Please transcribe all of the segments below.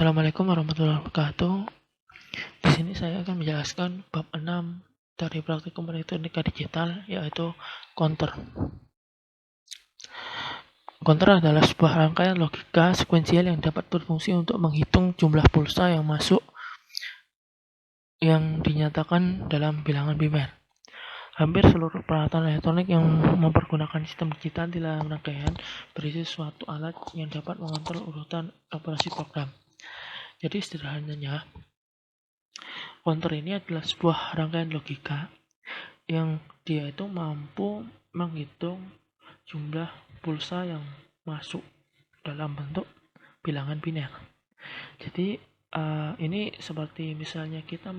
Assalamualaikum warahmatullahi wabarakatuh. Di sini saya akan menjelaskan bab 6 dari praktikum elektronika digital, yaitu counter. Counter adalah sebuah rangkaian logika sekuensial yang dapat berfungsi untuk menghitung jumlah pulsa yang masuk yang dinyatakan dalam bilangan bimer. Hampir seluruh peralatan elektronik yang mempergunakan sistem digital di dalam rangkaian berisi suatu alat yang dapat mengontrol urutan operasi program. Jadi sederhananya, counter ini adalah sebuah rangkaian logika yang dia itu mampu menghitung jumlah pulsa yang masuk dalam bentuk bilangan biner. Jadi ini seperti misalnya kita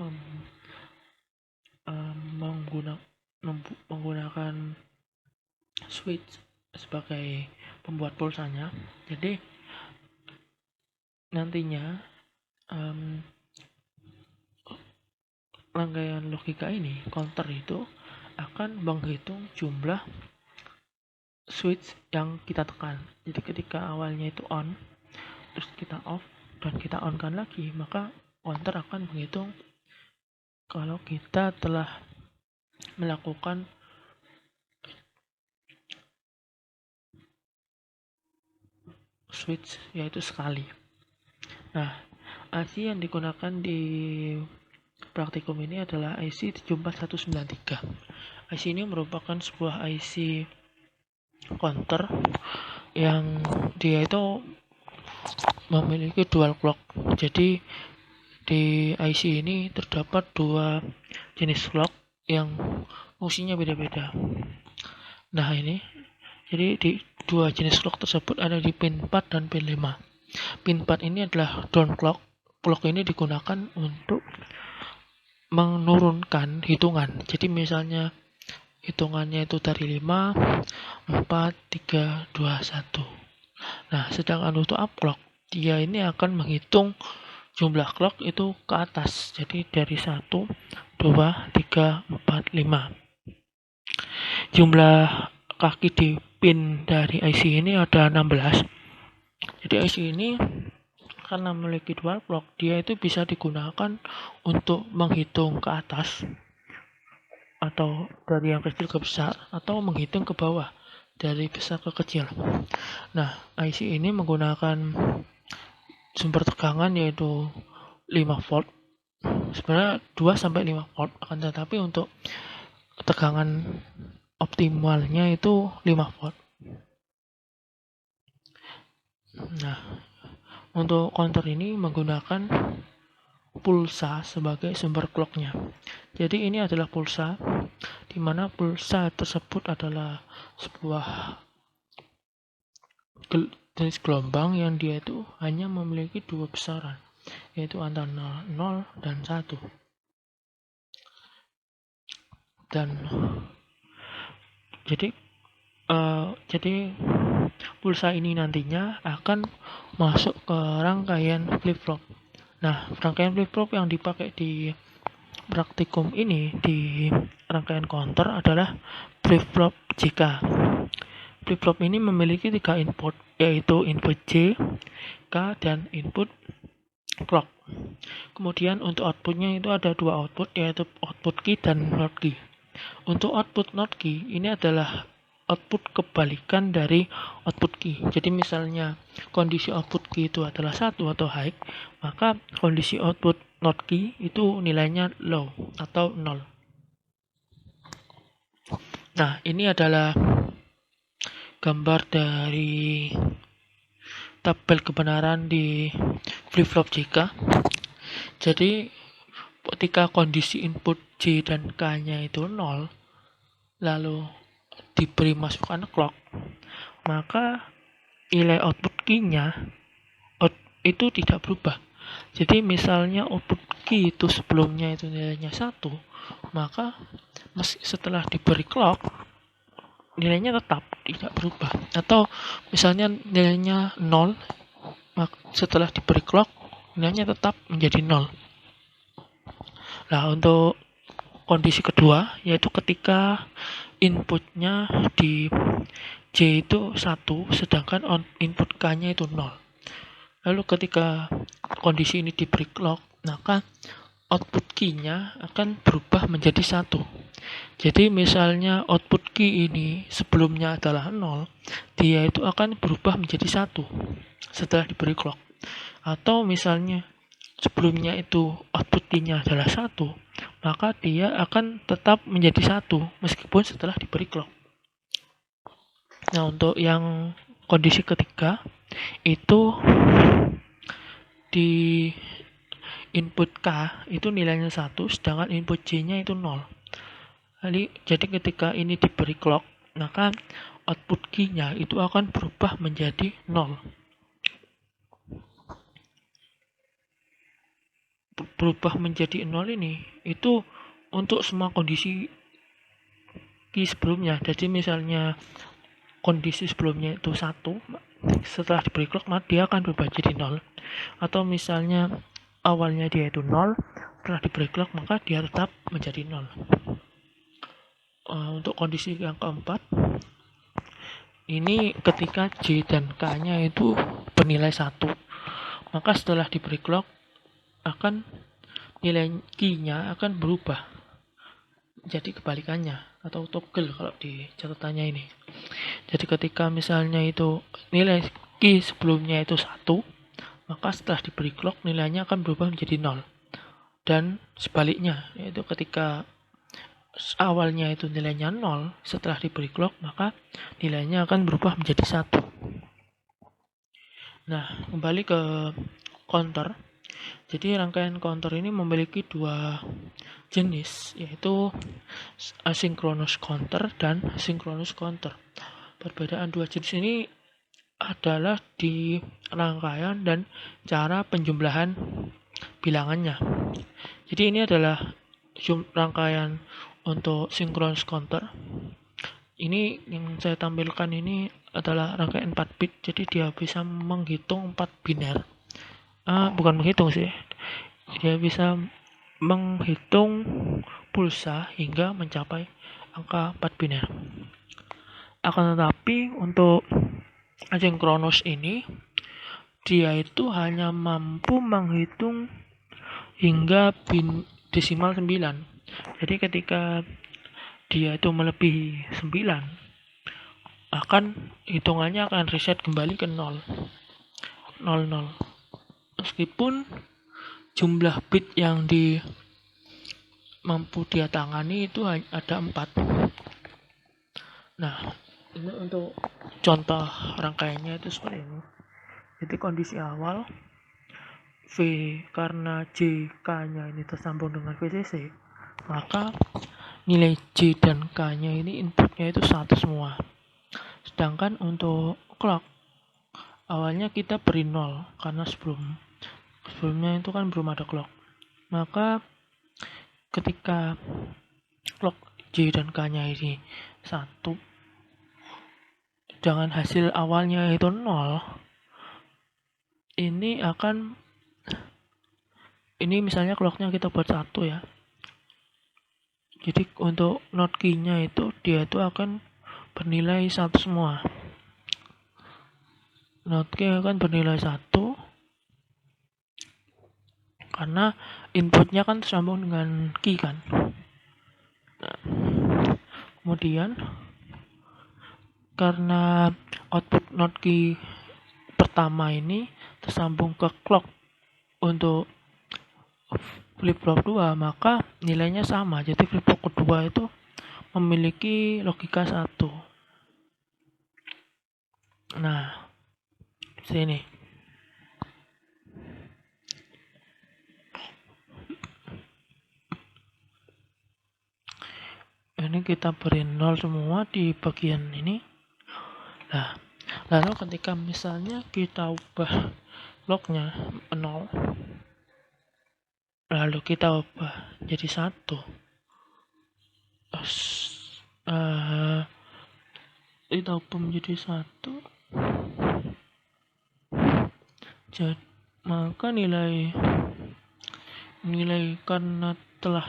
menggunakan switch sebagai pembuat pulsanya. Jadi nantinya rangkaian logika ini, counter itu akan menghitung jumlah switch yang kita tekan. Jadi ketika awalnya itu on, terus kita off, dan kita on-kan lagi, maka counter akan menghitung kalau kita telah melakukan switch yaitu sekali. Nah, IC yang digunakan di praktikum ini adalah IC 74193. IC ini merupakan sebuah IC counter yang dia itu memiliki dual clock. Jadi di IC ini terdapat dua jenis clock yang fungsinya beda-beda. Nah ini, jadi di dua jenis clock tersebut ada di pin 4 dan pin 5. Pin 4 ini adalah down clock. Clock ini digunakan untuk menurunkan hitungan. Jadi misalnya hitungannya itu dari 5, 4, 3, 2, 1. Nah, sedangkan untuk up clock, dia ini akan menghitung jumlah clock itu ke atas. Jadi dari 1, 2, 3, 4, 5. Jumlah kaki di pin dari IC ini ada 16. Jadi IC ini karena memiliki dual clock, dia itu bisa digunakan untuk menghitung ke atas atau dari yang kecil ke besar, atau menghitung ke bawah dari besar ke kecil. Nah, IC ini menggunakan sumber tegangan yaitu 5 volt. Sebenarnya 2 sampai 5 volt, akan tetapi untuk tegangan optimalnya itu 5 volt. Nah, untuk counter ini menggunakan pulsa sebagai sumber clocknya. Jadi ini adalah pulsa, di mana pulsa tersebut adalah sebuah jenis gelombang yang dia itu hanya memiliki dua besaran, yaitu antara 0 dan 1. Dan jadi pulsa ini nantinya akan masuk ke rangkaian flip-flop. Nah, rangkaian flip-flop yang dipakai di praktikum ini di rangkaian counter adalah flip-flop JK. Flip-flop ini memiliki 3 input, yaitu input J, K, dan input clock. Kemudian untuk outputnya itu ada 2 output, yaitu output key dan not key. Untuk output not key ini adalah output kebalikan dari output key. Jadi misalnya kondisi output key itu adalah 1 atau high, maka kondisi output not key itu nilainya low atau 0. Nah, ini adalah gambar dari tabel kebenaran di flip-flop JK. Jadi ketika kondisi input J dan K-nya itu 0, lalu diberi masukan clock, maka nilai output key-nya itu tidak berubah. Jadi misalnya output key itu sebelumnya itu nilainya 1, maka setelah diberi clock nilainya tetap tidak berubah. Atau misalnya nilainya 0, setelah diberi clock nilainya tetap menjadi 0. Nah, untuk kondisi kedua, yaitu ketika inputnya di J itu 1, sedangkan input K-nya itu 0. Lalu ketika kondisi ini di break lock, maka output key-nya akan berubah menjadi 1. Jadi misalnya output key ini sebelumnya adalah 0, dia itu akan berubah menjadi 1 setelah di break lock. Atau misalnya sebelumnya itu output key-nya adalah 1, maka dia akan tetap menjadi 1 meskipun setelah di break lock. Nah, untuk yang kondisi ketiga itu di input K itu nilainya 1, sedangkan input J-nya itu 0. Jadi ketika ini di break lock, maka output key-nya itu akan berubah menjadi 0. Berubah menjadi 0 ini itu untuk semua kondisi key sebelumnya. Jadi misalnya kondisi sebelumnya itu 1, setelah di break lock maka dia akan berubah jadi 0. Atau misalnya awalnya dia itu 0, setelah di break lock maka dia tetap menjadi 0. Untuk kondisi yang keempat, ini ketika J dan K-nya itu bernilai 1, maka setelah di break lock akan nilai key-nya akan berubah jadi kebalikannya atau toggle kalau di catatannya ini. Jadi ketika misalnya itu nilai key sebelumnya itu 1, maka setelah di break lock nilainya akan berubah menjadi 0. Dan sebaliknya, yaitu ketika awalnya itu nilainya 0, setelah di break lock maka nilainya akan berubah menjadi 1. Nah, kembali ke counter. Jadi rangkaian counter ini memiliki dua jenis, yaitu asynchronous counter dan synchronous counter. Perbedaan dua jenis ini adalah di rangkaian dan cara penjumlahan bilangannya. Jadi ini adalah rangkaian untuk synchronous counter. Ini yang saya tampilkan ini adalah rangkaian 4 bit, jadi dia bisa menghitung 4 biner. Bukan menghitung sih, dia bisa menghitung pulsa hingga mencapai angka 4 biner. Akan tetapi untuk asynchronous ini dia itu hanya mampu menghitung hingga desimal 9. Jadi ketika dia itu melebihi 9, hitungannya akan reset kembali ke 0. Meskipun jumlah bit yang mampu dia tangani itu ada 4. Nah, ini untuk contoh rangkaiannya itu seperti ini. Jadi kondisi awal V karena JK-nya ini tersambung dengan VCC, maka nilai J dan K-nya ini inputnya itu 1 semua. Sedangkan untuk clock awalnya kita beri 0 karena sebelumnya itu kan belum ada clock. Maka ketika clock J dan K-nya ini 1, dengan hasil awalnya itu 0, ini misalnya clocknya kita buat 1 ya. Jadi untuk not key-nya itu dia itu akan bernilai 1 semua. Not key akan bernilai 1 karena inputnya kan tersambung dengan key kan. Nah, kemudian karena output not key pertama ini tersambung ke clock untuk flip flop 2, maka nilainya sama. Jadi flip flop kedua itu memiliki logika 1. Nah, sini. Ini kita beri 0 semua di bagian ini. Nah, lalu ketika misalnya kita ubah lognya 0, lalu kita ubah jadi 1, kita ubah menjadi 1, jadi maka nilai karena telah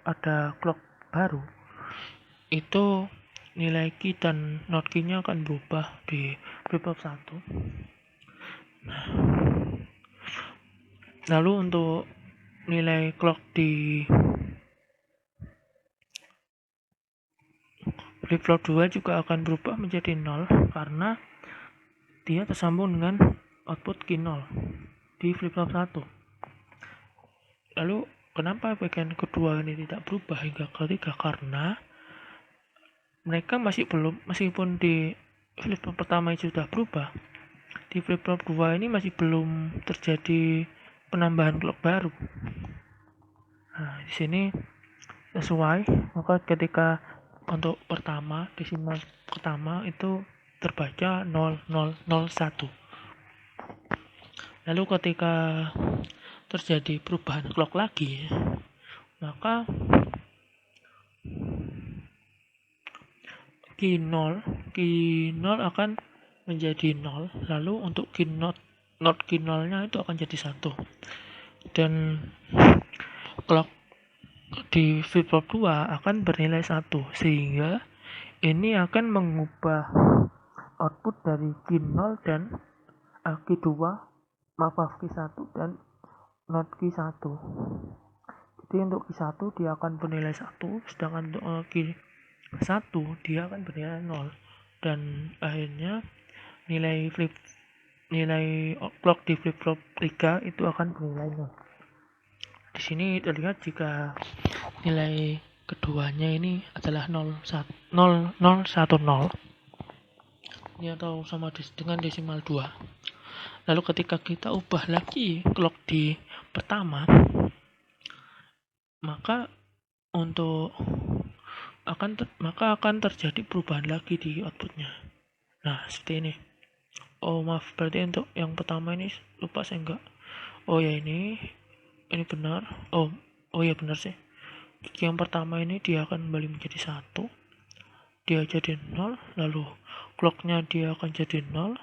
ada clock baru, itu nilai key dan not key-nya akan berubah di flip flop 1. Lalu untuk nilai clock di flip flop 2 juga akan berubah menjadi 0 karena dia tersambung dengan output Q0 di flip flop 1. Lalu kenapa bagian kedua ini tidak berubah hingga ketiga? Karena mereka meskipun di flip flop pertama itu sudah berubah, di flip flop 2 ini masih belum terjadi penambahan clock baru. Nah, di sini sesuai, maka ketika untuk desimal pertama itu terbaca 0001. Lalu ketika terjadi perubahan clock lagi, maka Q0 akan menjadi 0, lalu untuk not Q0 nya itu akan jadi 1, dan clock di flip flop 2 akan bernilai 1, sehingga ini akan mengubah output dari Q0 dan Q2 Q1 dan not Q1. Jadi untuk Q1 dia akan bernilai 1, sedangkan untuk Q1 dia akan bernilai 0, dan akhirnya nilai clock di flip flop 3 itu akan bernilai 0. Di sini terlihat jika nilai keduanya ini adalah 0010 ini atau sama dengan desimal 2. Lalu ketika kita ubah lagi clock di pertama, maka akan terjadi perubahan lagi di outputnya. Nah, seperti ini. Oh maaf, berarti untuk yang pertama ini lupa saya enggak. Oh ya, ini benar. Oh ya, benar sih. Yang pertama ini dia akan kembali menjadi 1, dia jadi 0, lalu clocknya dia akan jadi 0.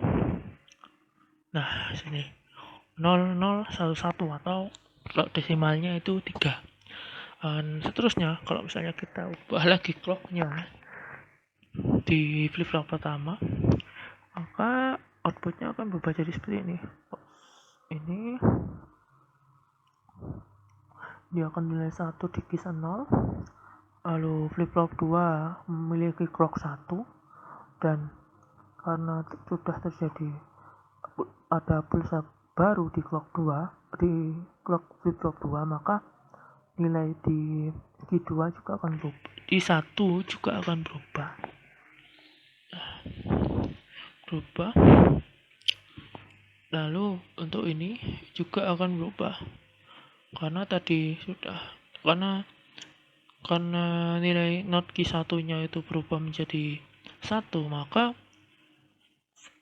Nah, sini 0011 atau clock desimalnya itu 3. Dan seterusnya, kalau misalnya kita ubah lagi clocknya di flip flop pertama, maka outputnya akan berubah jadi seperti ini. Ini dia akan nilai 1 di kisah 0, lalu flip flop 2 memiliki clock 1, dan karena sudah terjadi ada pulsa baru di clock flip flop 2, maka nilai di Q2 juga akan berubah, di 1 juga akan berubah. Lalu untuk ini juga akan berubah karena tadi karena nilai not Q1 nya itu berubah menjadi 1, maka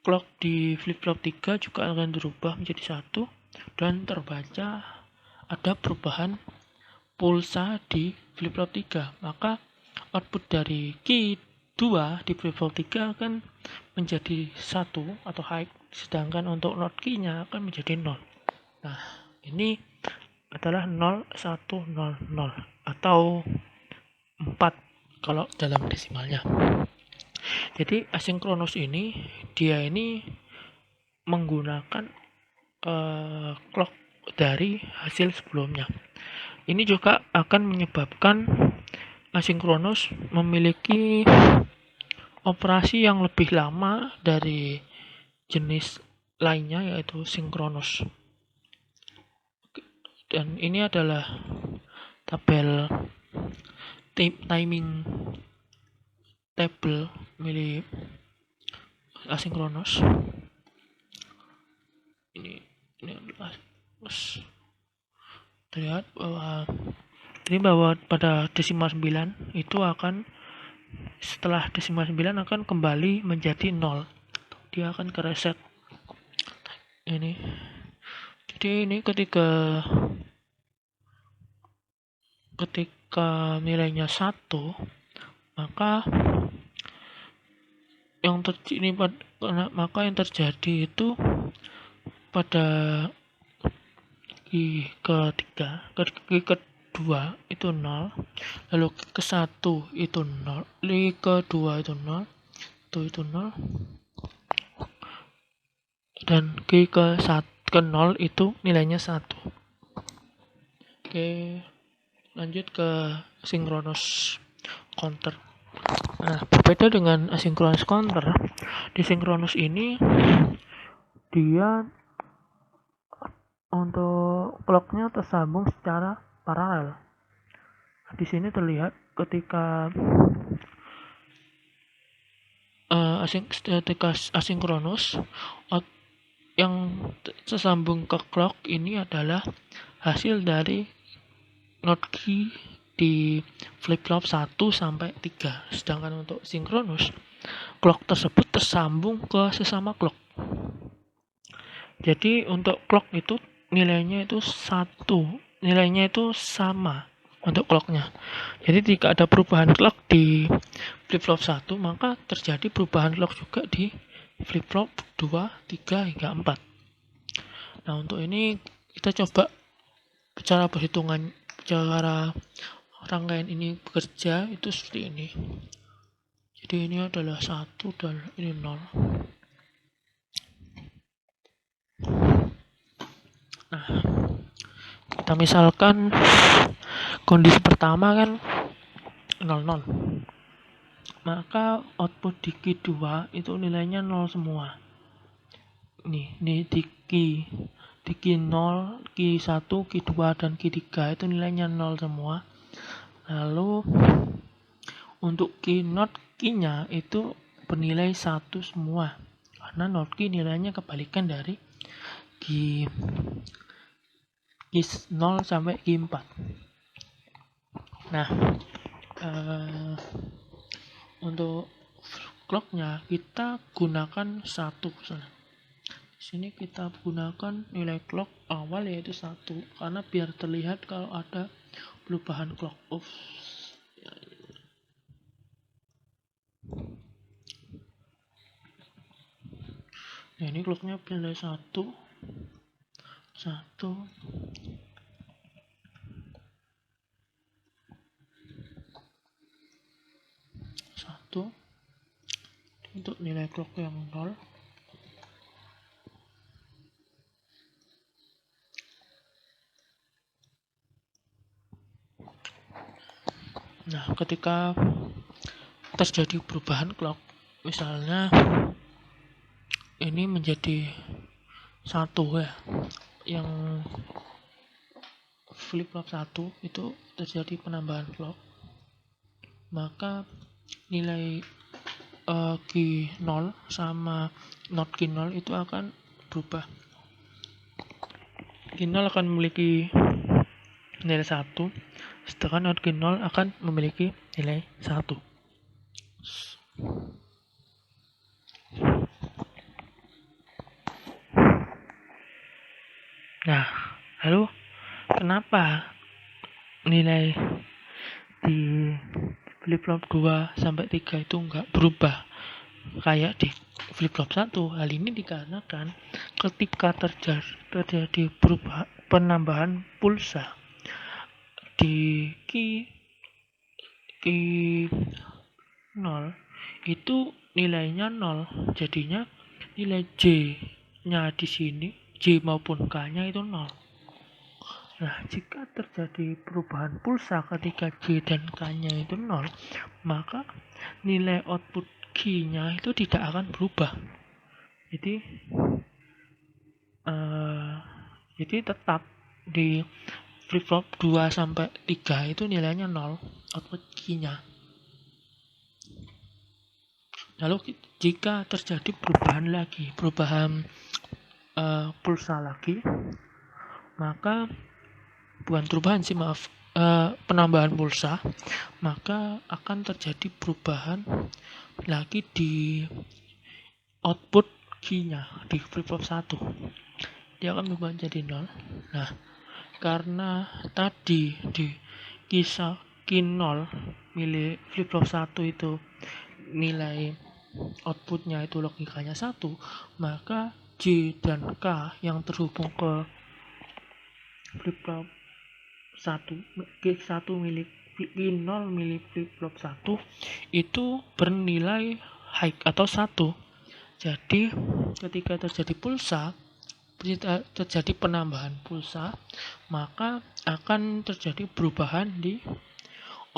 clock di flip flop 3 juga akan berubah menjadi 1, dan terbaca ada perubahan pulsa di flip flop 3, maka output dari Q2 di flip flop 3 akan menjadi 1 atau high, sedangkan untuk not key nya akan menjadi 0. Nah, ini adalah 0100 atau 4 kalau dalam desimalnya. Jadi asinkronus ini dia ini menggunakan clock dari hasil sebelumnya. Ini juga akan menyebabkan asinkronus memiliki operasi yang lebih lama dari jenis lainnya, yaitu sinkronus. Dan ini adalah tabel timing table milik asinkronus. Ini adalah terlihat bahwa pada desimal 9 itu akan, setelah desimal 9 akan kembali menjadi 0. Dia akan ke reset. Ini. Jadi ini ketika nilainya 1, maka yang terjadi itu pada kedua itu 0, lalu ke-1 itu 0, kedua itu 0, itu 0, dan Q ke 0 itu nilainya 1. Oke, lanjut ke asynchronous counter. Nah, berbeda dengan asynchronous counter, di synchronous ini dia untuk clocknya tersambung secara paralel. Di sini terlihat ketika asinkronus yang tersambung ke clock ini adalah hasil dari not key di flip-flop 1 sampai 3. Sedangkan untuk sinkronus, clock tersebut tersambung ke sesama clock. Jadi untuk clock itu nilainya itu sama untuk clocknya. Jadi jika ada perubahan clock di flip-flop 1, maka terjadi perubahan clock juga di flip-flop 2, 3, hingga 4. Nah, untuk ini kita coba cara perhitungan, cara rangkaian ini bekerja itu seperti ini. Jadi ini adalah 1 dan ini 0. Nah, kita misalkan kondisi pertama kan 00, maka output di Q2 itu nilainya 0 semua. Nih di Q0, Q1, Q2 dan Q3 itu nilainya 0 semua. Lalu untuk Q0, Q-nya itu bernilai 1 semua, karena not Q nilainya kebalikan dari Q0 sampai Q4. Nah, untuk clocknya kita gunakan 1. Di sini kita gunakan nilai clock awal yaitu 1, karena biar terlihat kalau ada perubahan clock. Nah, ini clocknya nilai 1, 1, untuk nilai clock yang 0. Nah, ketika terjadi perubahan clock, misalnya ini menjadi 1 ya, yang flip-flop 1 itu terjadi penambahan clock, maka nilai Q0 sama not Q0 itu akan berubah. Q0 akan memiliki nilai 1, sedangkan not Q0 akan memiliki nilai 1. Nah, lalu kenapa nilai di flip-flop 2 sampai 3 itu enggak berubah kayak di flip-flop 1? Hal ini dikarenakan ketika terjadi penambahan pulsa di Q0 itu nilainya 0, jadinya nilai J-nya di sini, J maupun K-nya itu 0. Nah, jika terjadi perubahan pulsa ketika J dan K-nya itu 0, maka nilai output Q-nya itu tidak akan berubah. Jadi tetap di flip-flop 2 sampai 3 itu nilainya 0 output Q-nya. Lalu jika terjadi perubahan pulsa lagi, maka penambahan pulsa, maka akan terjadi perubahan lagi di output Q-nya di flip-flop 1. Dia akan berubah menjadi 0. Nah, karena tadi di kisah Q0 milik flip-flop 1 itu nilai outputnya itu logikanya 1, maka J dan K yang terhubung ke flip-flop 1, Q1 milik Q0 milik flip-flop 1 itu bernilai high atau 1. Jadi ketika terjadi terjadi penambahan pulsa, maka akan terjadi perubahan di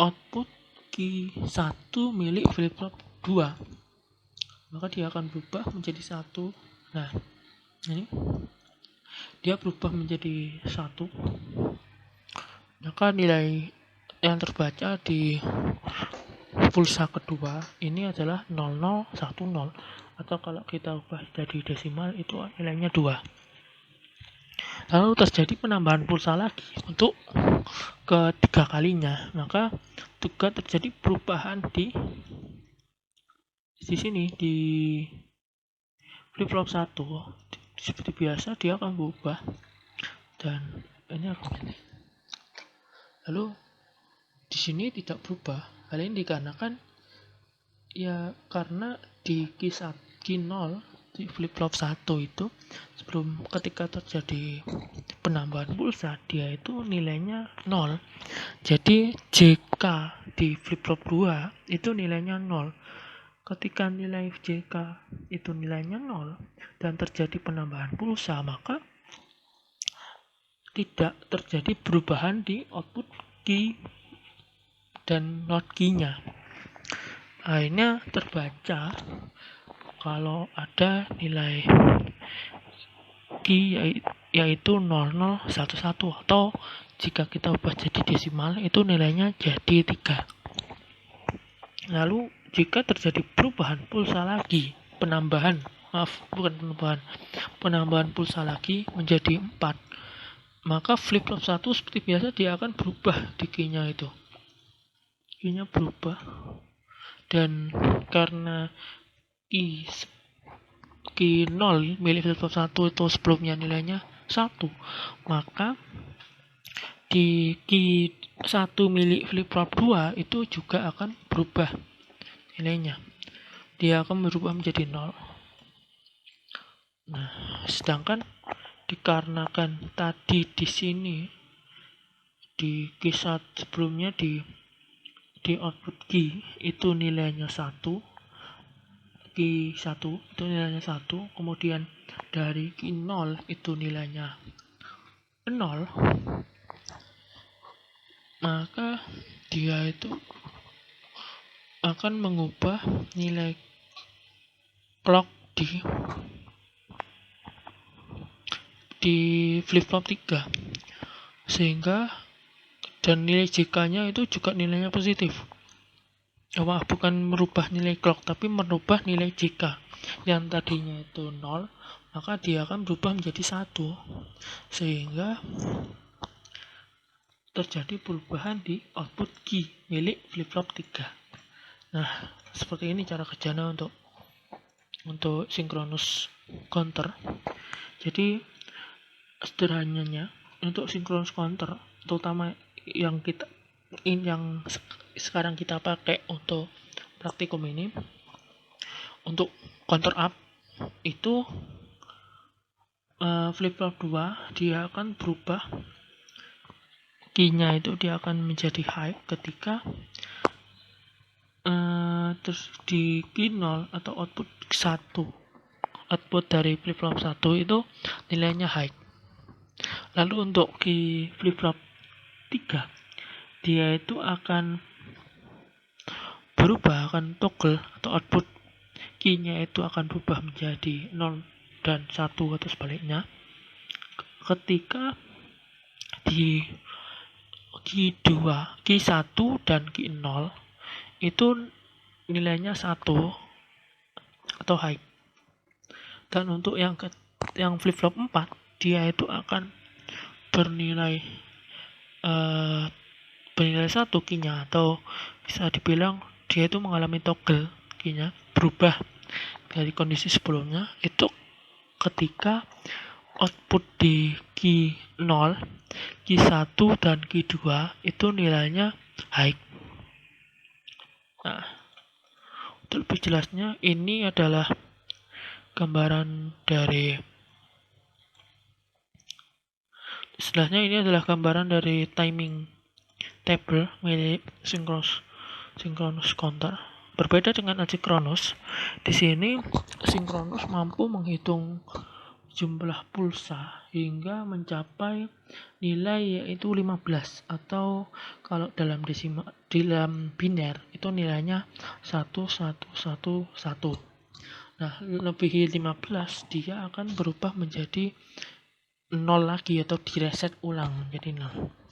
output Q1 milik flip-flop 2. Maka dia akan berubah menjadi 1. Nah, ini dia berubah menjadi 1. Maka nilai yang terbaca di pulsa kedua ini adalah 0010, atau kalau kita ubah jadi desimal itu nilainya 2. Lalu terjadi penambahan pulsa lagi untuk ketiga kalinya, maka juga terjadi perubahan di sini di flip flop 1. Seperti biasa dia akan berubah, dan ini akan lalu di sini tidak berubah. Hal ini dikarenakan karena di Q0 di flip flop 1 itu sebelum ketika terjadi penambahan pulsa dia itu nilainya 0. Jadi JK di flip flop 2 itu nilainya 0. Ketika nilai JK itu nilainya 0 dan terjadi penambahan pulsa, maka tidak terjadi perubahan di output key dan not key-nya. Akhirnya terbaca kalau ada nilai key yaitu 0011, atau jika kita ubah jadi desimal itu nilainya jadi 3. Lalu jika terjadi perubahan pulsa lagi, penambahan pulsa lagi menjadi 4, maka flip flop 1 seperti biasa dia akan berubah di key-nya itu. Key-nya berubah, dan karena key 0 milik flip flop 1 itu sebelumnya nilainya 1, maka di key 1 milik flip flop 2 itu juga akan berubah nilainya. Dia akan berubah menjadi 0. Nah, sedangkan dikarenakan tadi di sini di key 1 sebelumnya di output key itu nilainya 1, key 1 itu nilainya 1, kemudian dari key 0 itu nilainya 0, maka dia itu akan mengubah nilai clock di flip flop 3, sehingga dan nilai JK-nya itu juga nilainya positif. Bukan merubah nilai clock, tapi merubah nilai JK yang tadinya itu 0, maka dia akan berubah menjadi 1, sehingga terjadi perubahan di output key milik flip flop 3. Nah, seperti ini cara kerjanya untuk sinkronus counter. Jadi sederhananya untuk sinkronus counter, terutama yang sekarang kita pakai untuk praktikum ini, untuk counter up itu flip flop 2 dia akan berubah key-nya itu, dia akan menjadi high ketika terus di key 0 atau output 1, output dari flip flop 1 itu nilainya high. Lalu untuk key flip flop 3 dia itu akan berubah, akan toggle, atau output key-nya itu akan berubah menjadi 0 dan 1 atau sebaliknya ketika di key 2, key 1 dan key 0 itu nilainya 1 atau high. Dan untuk yang flip flop 4 dia itu akan bernilai 1 key-nya, atau bisa dibilang dia itu mengalami toggle key-nya, berubah dari kondisi sebelumnya itu ketika output di key 0, key 1 dan key 2 itu nilainya high. Nah, untuk lebih jelasnya ini adalah gambaran dari timing table milik synchronous counter. Berbeda dengan asinkronus, di sini sinkronus mampu menghitung jumlah pulsa hingga mencapai nilai yaitu 15, atau kalau dalam biner itu nilainya 1111. Nah, lebih 15 dia akan berubah menjadi 0 lagi atau direset ulang menjadi 0.